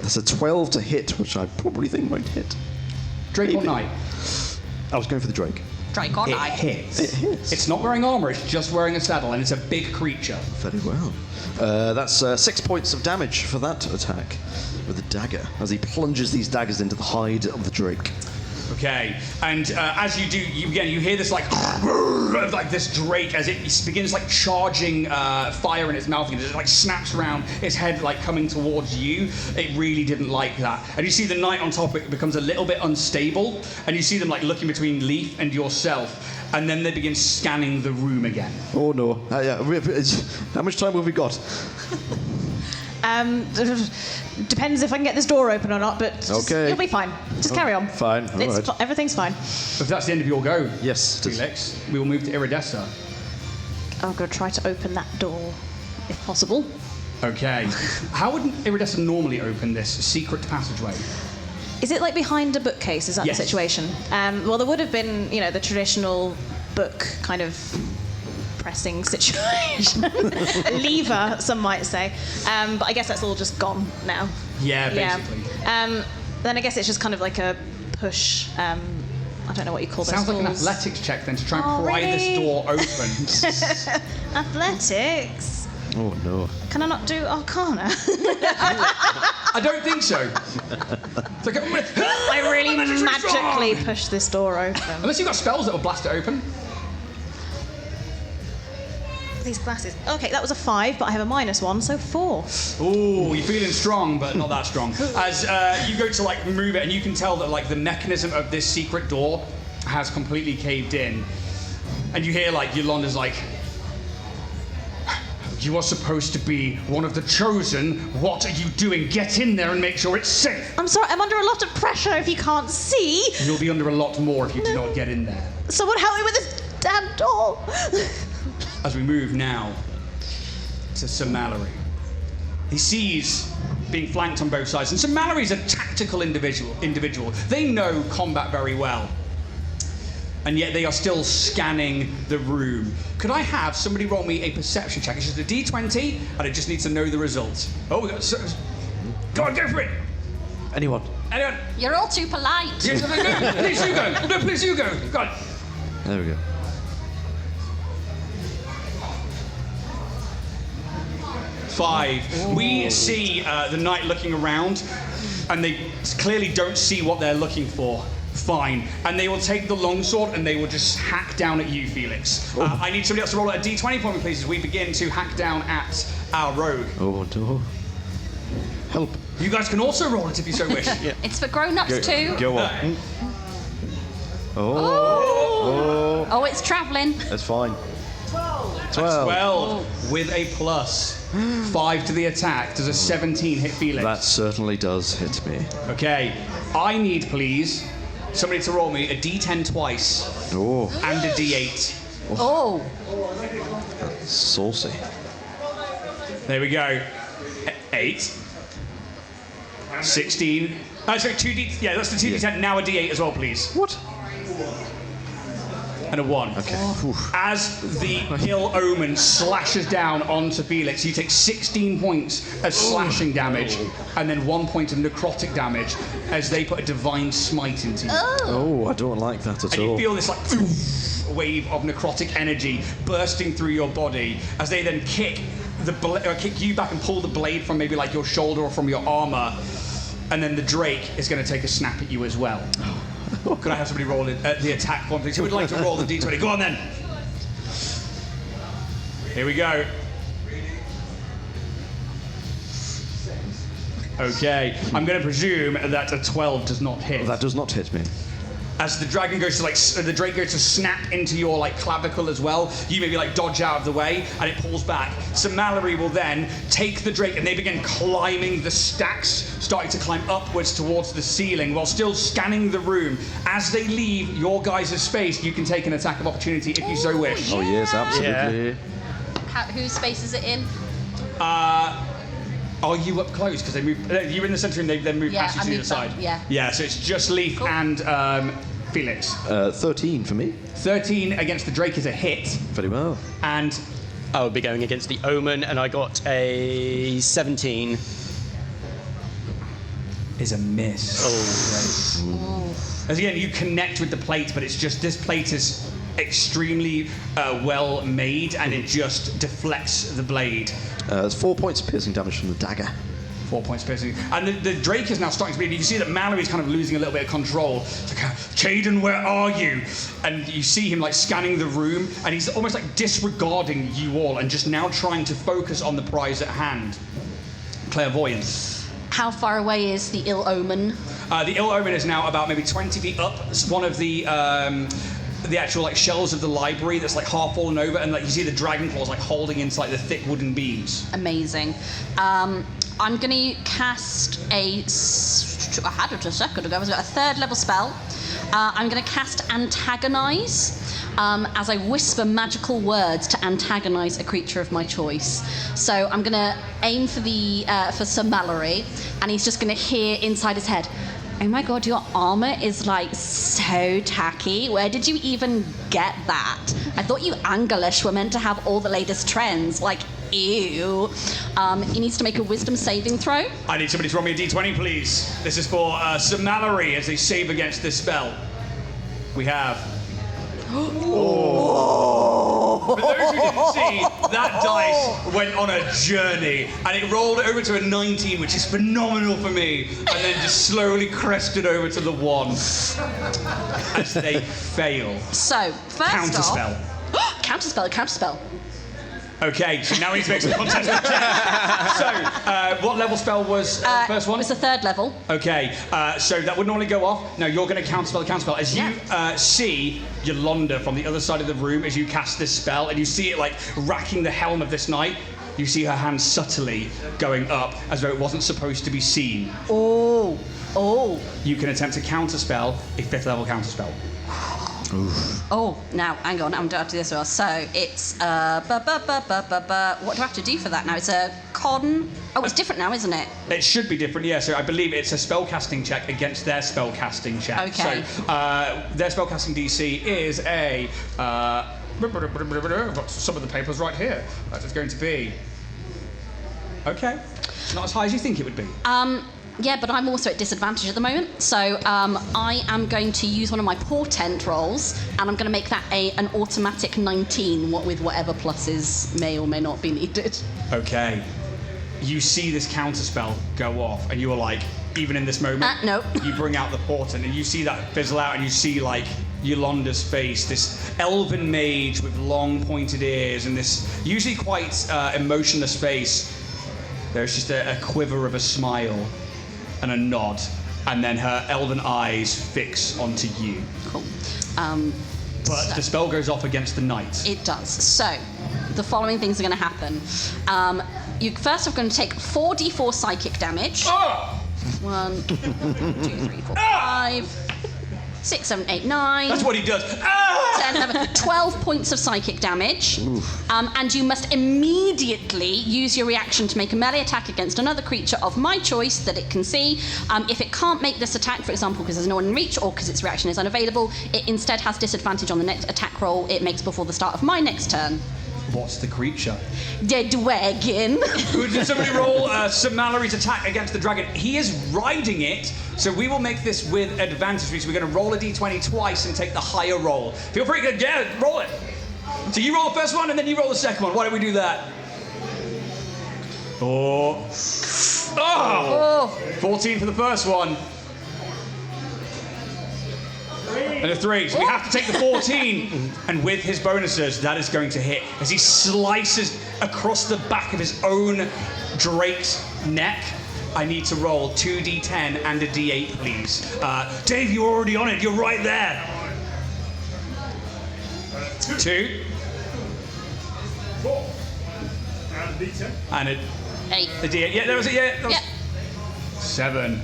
that's a 12 to hit, which I probably think won't hit. Drake or Maybe. knight? I was going for the Drake. Drake or It knight. hits. It hits. It's not wearing armor, it's just wearing a saddle, and it's a big creature. Very well. That's 6 points of damage for that attack with the dagger, as he plunges these daggers into the hide of the Drake. Okay, and as you do, you hear this like this drake as it begins like charging fire in its mouth, and it like snaps around its head like coming towards you. It really didn't like that, and you see the knight on top. It becomes a little bit unstable, and you see them like looking between Leaf and yourself, and then they begin scanning the room again. Oh no. Yeah. How much time have we got? Depends if I can get this door open or not, but Okay. you'll be fine. Just carry on. Fine, all right. Everything's fine. If that's the end of your go, Yes, it is. Felix, we will move to Iridessa. I'm going to try to open that door, if possible. Okay. How would Iridessa normally open this secret passageway? Is it like behind a bookcase? Is that Yes. the situation? Well, there would have been, the traditional book kind of pressing situation. A lever, some might say. But I guess that's all just gone now. Yeah, basically. Then I guess it's just kind of like a push. I don't know what you call those. Sounds like an tools. athletics check then to try and Oh, pry this really? door open. Athletics. Oh no. Can I not do Arcana? I don't think so. It's like, I really magically push this door open. Unless you've got spells that will blast it open. These glasses. Okay, that was a 5, but I have a -1, so 4. Ooh, you're feeling strong, but not that strong. As you go to like move it, and you can tell that like the mechanism of this secret door has completely caved in, and you hear like Yolanda's like, "You are supposed to be one of the chosen. What are you doing? Get in there and make sure it's safe." I'm sorry, I'm under a lot of pressure if you can't see. You'll be under a lot more if you do not get in there. Someone help me with this damn door. As we move now to Sir Mallory. He sees being flanked on both sides, and Sir Mallory's a tactical individual. They know combat very well. and yet they are still scanning the room. Could I have somebody roll me a perception check? It's just a D20, and it just needs to know the result. Oh, we got... Go on, go for it! Anyone? Anyone? You're all too polite. Yes, no, please you go. No, please you go. Go on. There we go. 5. We see the knight looking around, and they clearly don't see what they're looking for. Fine. And they will take the longsword and they will just hack down at you, Felix. I need somebody else to roll a D20 for me, please, as we begin to hack down at our rogue. Oh, no. Help. You guys can also roll it if you so wish. It's for grown-ups too. Go on. Oh, it's travelling. That's fine. 12. 12 with a plus. 5 to the attack. Does a 17 hit Felix? That certainly does hit me. Okay. I need, please, somebody to roll me a D10 twice Oh, and a D8. Oh. saucy. There we go. 8. 16. Sorry, 2D. Yeah, that's the 2D10. Now a D8 as well, please. What? And a 1. Okay. As the ill omen slashes down onto Felix, you take 16 points of slashing damage and then 1 point of necrotic damage as they put a divine smite into you. Oh, I don't like that at And you all. feel this like wave of necrotic energy bursting through your body as they then kick you back and pull the blade from maybe like your shoulder or from your armor, and then the Drake is going to take a snap at you as well. Could I have somebody roll the attack one, please? Who would like to roll the D20? Go on then. Here we go. Okay, I'm going to presume that a 12 does not hit. That does not hit me. As the dragon goes to the Drake goes to snap into your like clavicle as well, you maybe like dodge out of the way, and it pulls back. So Mallory will then take the Drake, and they begin climbing the stacks, starting to climb upwards towards the ceiling, while still scanning the room. As they leave your guys' space, you can take an attack of opportunity if you so wish. Oh yes, absolutely. Whose space is it in? Are you up close? Because they move. You're in the centre, and they then move past you to the other side. Yeah. Yeah. So it's just Leaf and Felix. 13 for me. 13 against the Drake is a hit, Very well. and I would be going against the Omen, and I got a 17. is a miss. Oh, As again, you connect with the plate, but it's just this plate is extremely well made, and it just deflects the blade. There's 4 points of piercing damage from the dagger. 4 points piercing. And the Drake is now starting to bleed. You can see that Mallory's kind of losing a little bit of control. It's like, Caden, where are you? And you see him like scanning the room, and he's almost like disregarding you all and just now trying to focus on the prize at hand. Clairvoyance. How far away is the ill omen? The ill omen is now about maybe 20 feet up. It's one of the actual like shelves of the library that's like half fallen over, and like you see the dragon claws like holding into like the thick wooden beams. Amazing. I'm going to cast I had it a second ago. I've got a 3rd level spell. I'm going to cast Antagonize as I whisper magical words to antagonize a creature of my choice. So I'm going to aim for Sir Mallory, and he's just going to hear inside his head, "Oh my god, your armor is like so tacky. Where did you even get that? I thought you Angorlish were meant to have all the latest trends. Like, ew." He needs to make a wisdom saving throw. I need somebody to roll me a d20, please. This is for Sir Mallory as they save against this spell. We have. For those who didn't see, that dice went on a journey, and it rolled over to a 19, which is phenomenal for me, and then just slowly crested over to the 1 as they fail. So, first Counterspell. off... Counterspell. Okay, so now we need to make some contest check. So, what level spell was first one? It was the 3rd level. Okay, so that would normally go off. Now you're going to counterspell the counterspell. As you see Yolanda from the other side of the room as you cast this spell, and you see it like racking the helm of this knight, you see her hand subtly going up as though it wasn't supposed to be seen. Oh. You can attempt to counterspell a 5th level counterspell. Oh, now, hang on, I'm going to do this as well. So it's, what do I have to do for that now? It's a con... Oh, it's different now, isn't it? It should be different, yeah. So I believe it's a spellcasting check against their spellcasting check. Okay. So their spellcasting DC is a... I've got some of the papers right here. That is going to be... Okay. Not as high as you think it would be. Yeah, but I'm also at disadvantage at the moment, so I am going to use one of my portent rolls, and I'm going to make that an automatic 19, with whatever pluses may or may not be needed. Okay. You see this counterspell go off, and you are like, even in this moment, no. You bring out the portent, and you see that fizzle out, and you see like Yolanda's face, this elven mage with long pointed ears, and this usually quite emotionless face. There's just a quiver of a smile and a nod, and then her elven eyes fix onto you. Cool. But the spell goes off against the knight. It does. So, the following things are going to happen. You first are going to take 4d4 psychic damage. Ah! 1, 2, 3, 4, 5, 6, 7, 8, 9. That's what he does. Ah! 10, 11, 12 points of psychic damage. And you must immediately use your reaction to make a melee attack against another creature of my choice that it can see. If it can't make this attack, for example, because there's no one in reach or because its reaction is unavailable, it instead has disadvantage on the next attack roll it makes before the start of my next turn. What's the creature? Dead wagon. Did somebody roll Sir Mallory's attack against the dragon? He is riding it, so we will make this with advantage. So we're going to roll a d20 twice and take the higher roll. Feel free to roll it. So you roll the first one and then you roll the second one. Why don't we do that? Oh. 14 for the first one. And a 3. So we have to take the 14. And with his bonuses, that is going to hit as he slices across the back of his own drake's neck. I need to roll 2d10 and a d8, please. Dave, you're already on it. You're right there. 2. 4. And a d10. And a 8. d8. Yeah, that was it. Yeah. That was 7.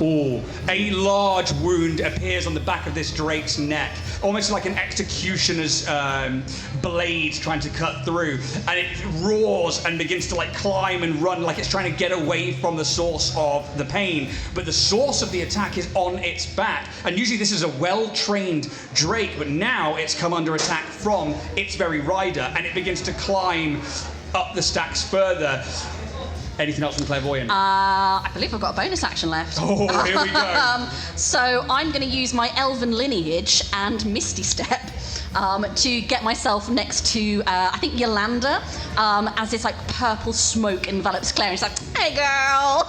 Oh, a large wound appears on the back of this drake's neck, almost like an executioner's blade trying to cut through, and it roars and begins to like climb and run like it's trying to get away from the source of the pain. But the source of the attack is on its back, and usually this is a well-trained drake, but now it's come under attack from its very rider, and it begins to climb up the stacks further. Anything else from Clairvoyant? I believe I've got a bonus action left. Oh, here we go. So I'm going to use my elven lineage and Misty Step to get myself next to, I think, Yolanda, as this like purple smoke envelops Claire. And it's like, hey, girl.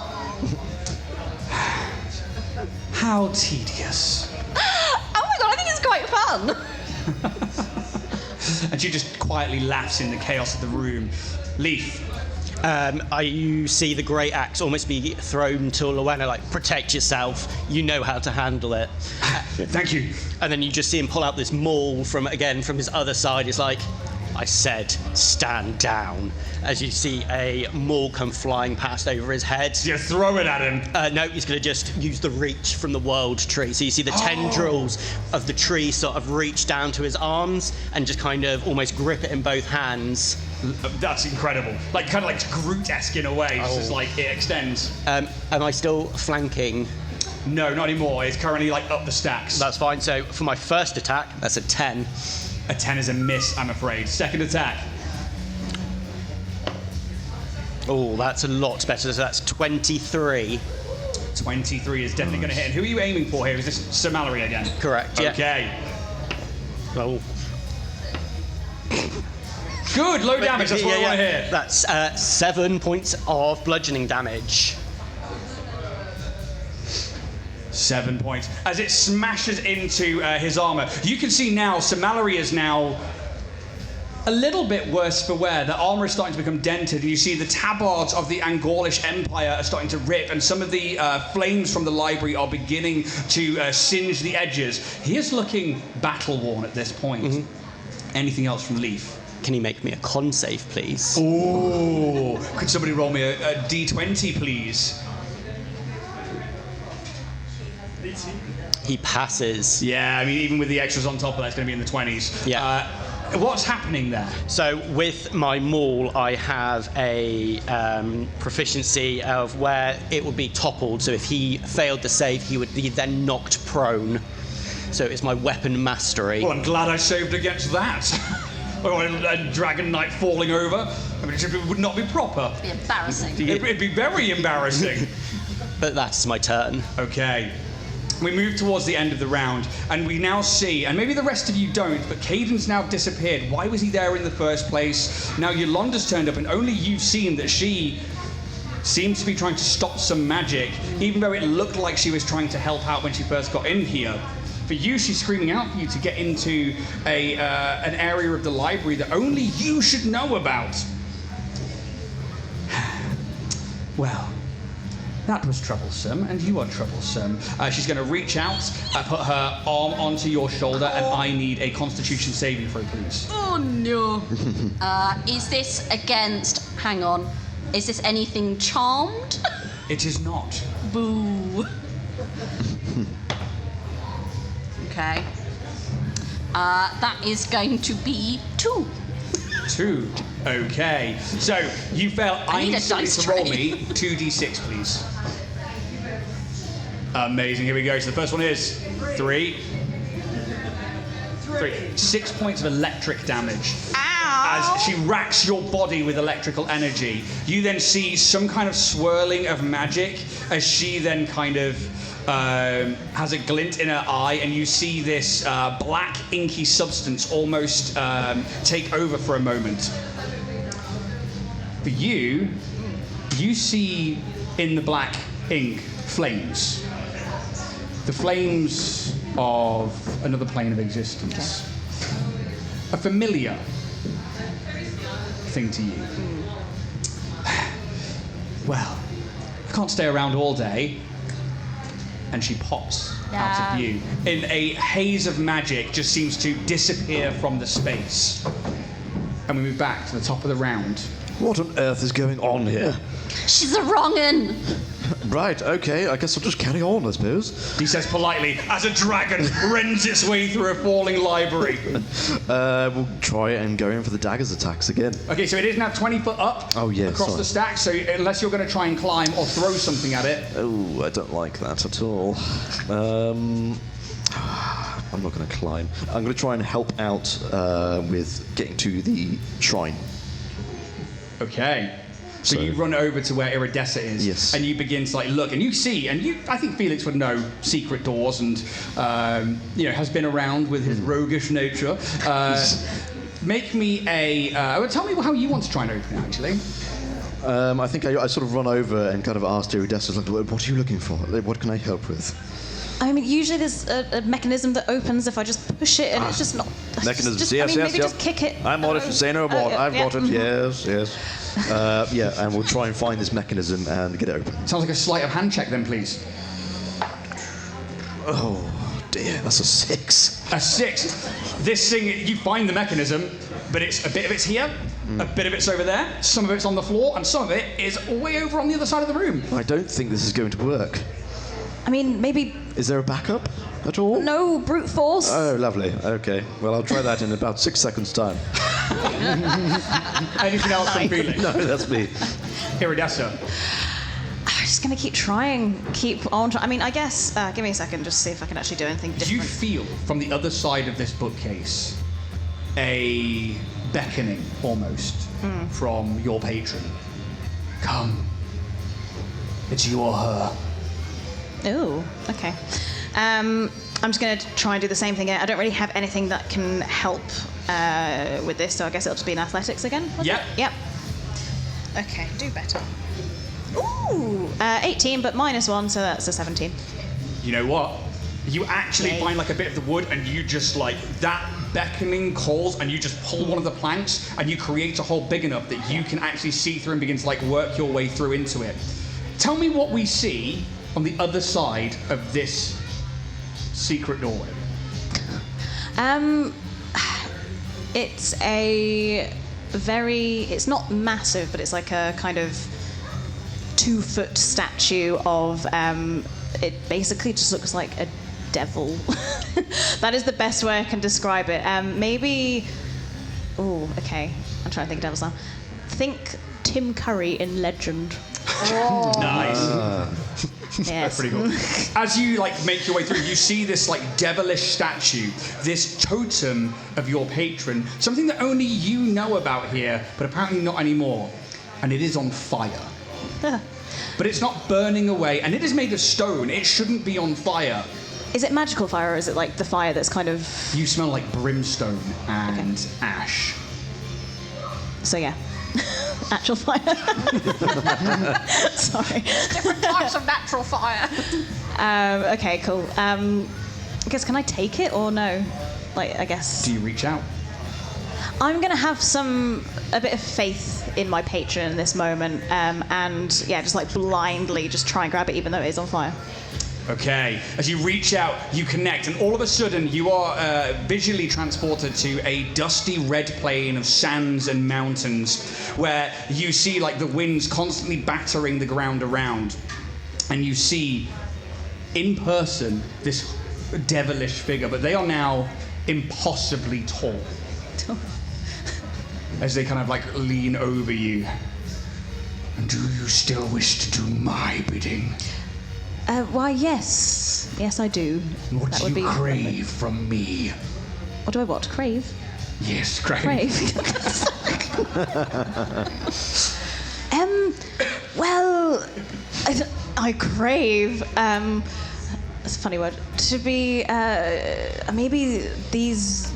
How tedious. Oh my god, I think it's quite fun. And she just quietly laughs in the chaos of the room. Leaf. You see the great axe almost be thrown to Luana, like, protect yourself, you know how to handle it. Thank you. And then you just see him pull out this maul from his other side. It's like, I said, stand down. As you see a maul come flying past over his head. You throw it at him. No, he's going to just use the reach from the world tree. So you see the tendrils of the tree sort of reach down to his arms and just kind of almost grip it in both hands. That's incredible. Like, kind of like Groot-esque in a way. It's just like, it extends. Am I still flanking? No, not anymore. It's currently like up the stacks. That's fine. So for my first attack, that's a 10. A 10 is a miss, I'm afraid. Second attack. Oh, that's a lot better. So that's 23. 23 is definitely going to hit. And who are you aiming for here? Is this Sir Mallory again? Correct, yeah. Okay. Oh. Good, low damage. That's what I want to hear. That's 7 points of bludgeoning damage. 7 points. As it smashes into his armor, you can see now Sir Mallory is now a little bit worse for wear. The armor is starting to become dented, and you see the tabards of the Angorlish Empire are starting to rip, and some of the flames from the library are beginning to singe the edges. He is looking battle-worn at this point. Mm-hmm. Anything else from Leaf? Can you make me a con save, please? Ooh. Could somebody roll me a d20, please? He passes. Yeah, I mean, even with the extras on top of that, it's going to be in the 20s. Yeah. What's happening there? So with my maul, I have a proficiency of where it would be toppled. So if he failed the save, he would be then knocked prone. So it's my weapon mastery. Well, I'm glad I saved against that. Or a dragon knight falling over. I mean, it would not be proper. It'd be embarrassing. It'd be very embarrassing. But that's my turn. Okay. We move towards the end of the round, and we now see, and maybe the rest of you don't, but Caden's now disappeared. Why was he there in the first place? Now Yolanda's turned up, and only you've seen that she seems to be trying to stop some magic, even though it looked like she was trying to help out when she first got in here. For you, she's screaming out for you to get into an area of the library that only you should know about. Well, that was troublesome, and you are troublesome. She's going to reach out, put her arm onto your shoulder, and I need a Constitution saving throw, please. Oh no. Is this against... Hang on. Is this anything charmed? It is not. Boo. Okay. That is going to be 2. 2. Okay. So you fail. I need a somebody dice to roll tray. me 2d6, please. Amazing. Here we go. So the first one is 3. 6 points of electric damage. Ow! As she racks your body with electrical energy, you then see some kind of swirling of magic as she then kind of has a glint in her eye, and you see this black inky substance almost take over for a moment. For you, you see in the black ink flames. The flames of another plane of existence. A familiar thing to you. Well, I can't stay around all day. And she pops out of view. In a haze of magic, just seems to disappear from the space. And we move back to the top of the round. What on earth is going on here? She's a wrong'un. Right, okay, I guess I'll just carry on, I suppose. He says politely, as a dragon rends its way through a falling library. We'll try and go in for the daggers attacks again. Okay, so it is now 20 foot up across the stack, so unless you're going to try and climb or throw something at it. Oh, I don't like that at all. I'm not going to climb. I'm going to try and help out with getting to the shrine. Okay. So you run over to where Iridessa is, yes, and you begin to look, and you see, and I think Felix would know secret doors, and has been around with his roguish nature. Make me tell me how you want to try and open it, actually. I think I sort of run over and kind of ask Iridessa, what are you looking for? What can I help with? I mean, usually there's a mechanism that opens if I just push it, and it's just not. Mechanism, maybe just kick it. I'm on it, say no more. I've got it, yes. And we'll try and find this mechanism and get it open. Sounds like a sleight of hand check then, please. Oh, dear, that's a 6. A 6. This thing, you find the mechanism, but a bit of it's here, a bit of it's over there, some of it's on the floor, and some of it is way over on the other side of the room. I don't think this is going to work. I mean, maybe... Is there a backup at all? No, brute force. Oh, lovely. Okay. Well, I'll try that in about 6 seconds' time. Anything else from Felix? No, that's me. Iridessa. I'm just going to keep trying, keep on trying. I mean, I guess... give me a second, just see if I can actually do anything different. You feel, from the other side of this bookcase, a beckoning, almost, from your patron. Come. It's you or her. Oh, okay. I'm just going to try and do the same thing. I don't really have anything that can help with this, so I guess it'll just be in athletics again. Yep. Yep. Okay, do better. Ooh, 18, but -1, so that's a 17. You know what? You actually find a bit of the wood, and you just that beckoning calls, and you just pull one of the planks, and you create a hole big enough that you can actually see through and begin to work your way through into it. Tell me what we see on the other side of this secret doorway. It's it's not massive, but it's like a kind of 2-foot statue of it basically just looks like a devil. That is the best way I can describe it. Maybe. Oh, okay. I'm trying to think of devils now. Think Tim Curry in Legend. Oh. Nice. Yes. Pretty cool. As you make your way through, you see this devilish statue, this totem of your patron, something that only you know about here, but apparently not anymore. And it is on fire. But it's not burning away, and it is made of stone. It shouldn't be on fire. Is it magical fire, or is it like the fire that's kind of... You smell like brimstone and ash. So yeah. Actual fire. Sorry. Different types of natural fire. Okay, cool. I guess, can I take it or no? I guess. Do you reach out? I'm going to have a bit of faith in my patron in this moment, and yeah, just blindly just try and grab it even though it is on fire. Okay, as you reach out, you connect, and all of a sudden you are visually transported to a dusty red plain of sands and mountains where you see the winds constantly battering the ground around, and you see in person this devilish figure, but they are now impossibly tall as they kind of lean over you. And do you still wish to do my bidding? Why, yes. Yes, I do. What do you crave from me? What do I what? Crave? Yes, crave. Well, I crave, that's a funny word, to be, maybe these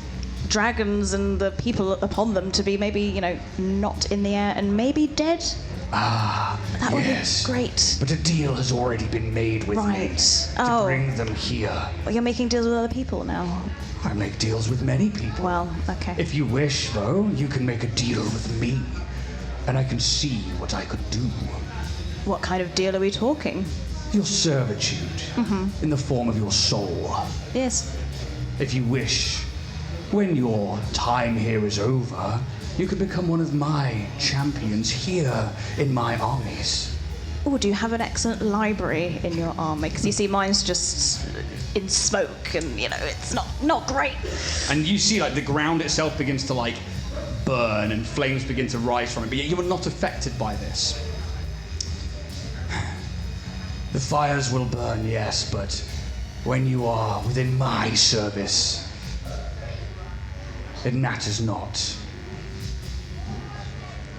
dragons and the people upon them to be maybe, not in the air and maybe dead. That would be great. But a deal has already been made with me to bring them here. Well, you're making deals with other people now. I make deals with many people. Well, okay. If you wish, though, you can make a deal with me, and I can see what I could do. What kind of deal are we talking? Your servitude, in the form of your soul. Yes. If you wish, when your time here is over, you could become one of my champions here in my armies. Oh, do you have an excellent library in your army? Because you see, mine's just in smoke, and it's not great. And you see, the ground itself begins to burn, and flames begin to rise from it. But yet you are not affected by this. The fires will burn, yes, but when you are within my service, it matters not.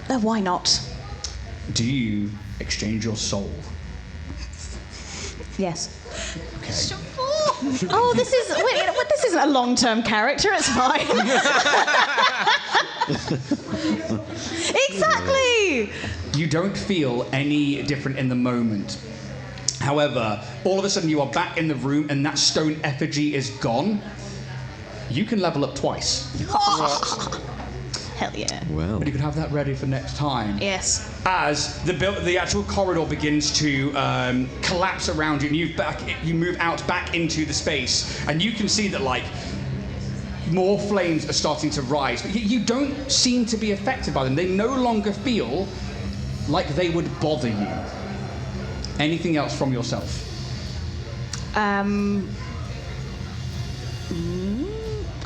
Why not? Do you exchange your soul? Yes. Okay. Oh, this isn't a long-term character. It's fine. Exactly. You don't feel any different in the moment. However, all of a sudden you are back in the room, and that stone effigy is gone. You can level up twice. Hell yeah. Well. But you can have that ready for next time. Yes. As the actual corridor begins to collapse around you, and you move out back into the space, and you can see that more flames are starting to rise, but you don't seem to be affected by them. They no longer feel like they would bother you. Anything else from yourself? I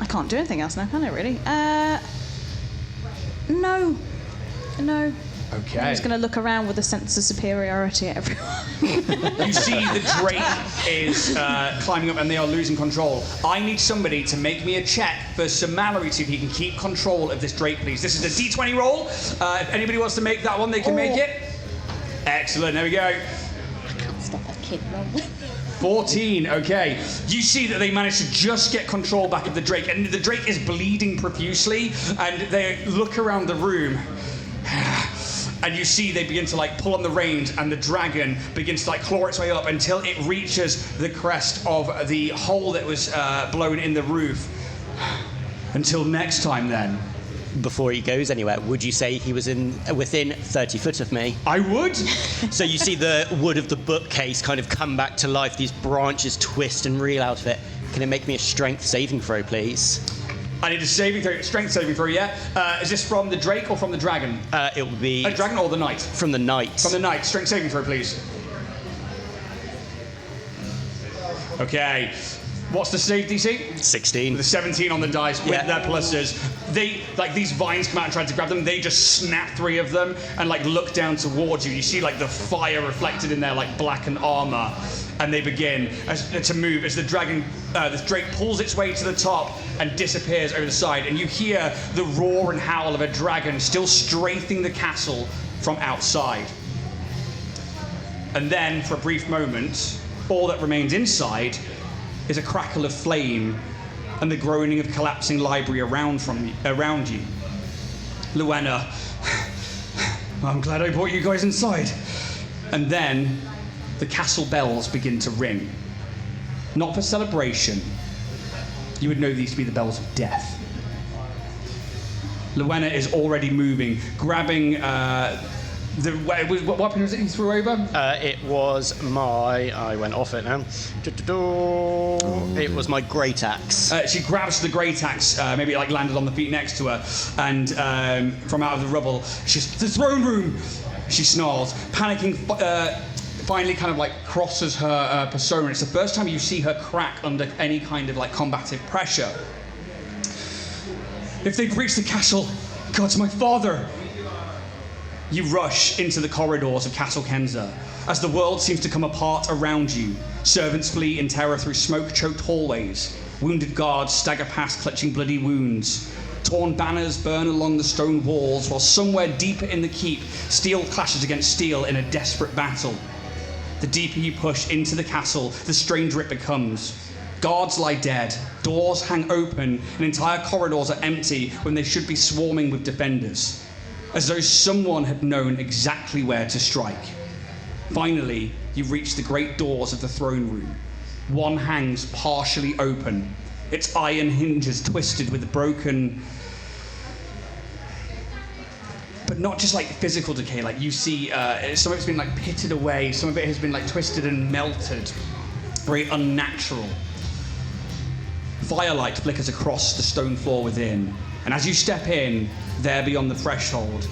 can't do anything else now, can I really? No. Okay. I'm just going to look around with a sense of superiority at everyone. You see the drake is climbing up, and they are losing control. I need somebody to make me a check for Sir Mallory to see if he can keep control of this drake, please. This is a D20 roll. If anybody wants to make that one, they can make it. Excellent, there we go. I can't stop that kid wrong. 14, okay. You see that they managed to just get control back of the drake, and the drake is bleeding profusely, and they look around the room. And you see they begin to pull on the reins, and the dragon begins to claw its way up until it reaches the crest of the hole that was blown in the roof. Until next time then. Before he goes anywhere, would you say he was within 30 foot of me? I would. So you see the wood of the bookcase kind of come back to life, these branches twist and reel out of it. Can it make me a strength saving throw, please? I need a strength saving throw, yeah? Is this from the drake or from the dragon? It will be... A dragon or the knight? From the knight. From the knight. Strength saving throw, please. Okay. What's the save DC? 16. With a 17 on the dice with Yeah. their pluses. They, like, these vines come out and try to grab them. They just snap 3 of them and, like, look down towards you. You see, like, the fire reflected in their, like, blackened armor. And they begin to move as the drake pulls its way to the top and disappears over the side. And you hear the roar and howl of a dragon still strafing the castle from outside. And then, for a brief moment, all that remains inside is a crackle of flame and the groaning of collapsing library around you. Luenna, I'm glad I brought you guys inside. And then the castle bells begin to ring. Not for celebration. You would know these to be the bells of death. Luenna is already moving, grabbing what weapon was it you threw over? It was my... I went off it now. It was my great axe. She grabs the great axe, maybe it like landed on the feet next to her, and from out of the rubble, she's the throne room. She snarls, panicking. Finally, kind of like crosses her persona. It's the first time you see her crack under any kind of like combative pressure. If they breach the castle, God's my father. You rush into the corridors of Castle Kensa as the world seems to come apart around you. Servants flee in terror through smoke-choked hallways. Wounded guards stagger past clutching bloody wounds. Torn banners burn along the stone walls, while somewhere deeper in the keep, steel clashes against steel in a desperate battle. The deeper you push into the castle, the stranger it becomes. Guards lie dead, doors hang open, and entire corridors are empty when they should be swarming with defenders. As though someone had known exactly where to strike. Finally, you reach the great doors of the throne room. One hangs partially open, its iron hinges twisted with broken... But not just like physical decay, like you see some of it's been like pitted away, some of it has been like twisted and melted. Very unnatural. Firelight flickers across the stone floor within, and as you step in, there beyond the threshold,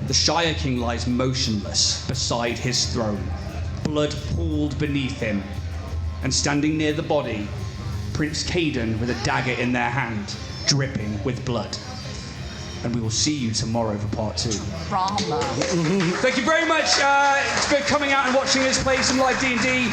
the Shire-King lies motionless beside his throne, blood pooled beneath him, and standing near the body, Prince Caden with a dagger in their hand, dripping with blood. And we will see you tomorrow for part 2. Drama. Thank you very much for coming out and watching us play some live D&D.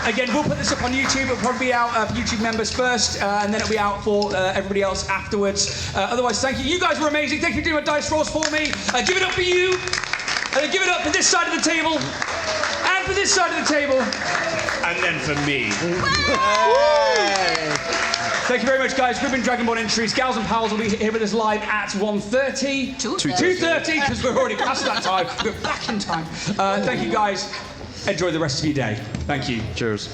Again, we'll put this up on YouTube. It'll probably be out for YouTube members first, and then it'll be out for everybody else afterwards. Otherwise, thank you. You guys were amazing. Thank you for doing my dice rolls for me. Give it up for you. And then give it up for this side of the table. And for this side of the table. And then for me. Thank you very much, guys. We've been Dragonborn Entries. Gals and Pals will be here with us live at 1:30. 2:30, because we're already past that time. We're back in time. Thank you, guys. Enjoy the rest of your day. Thank you. Cheers.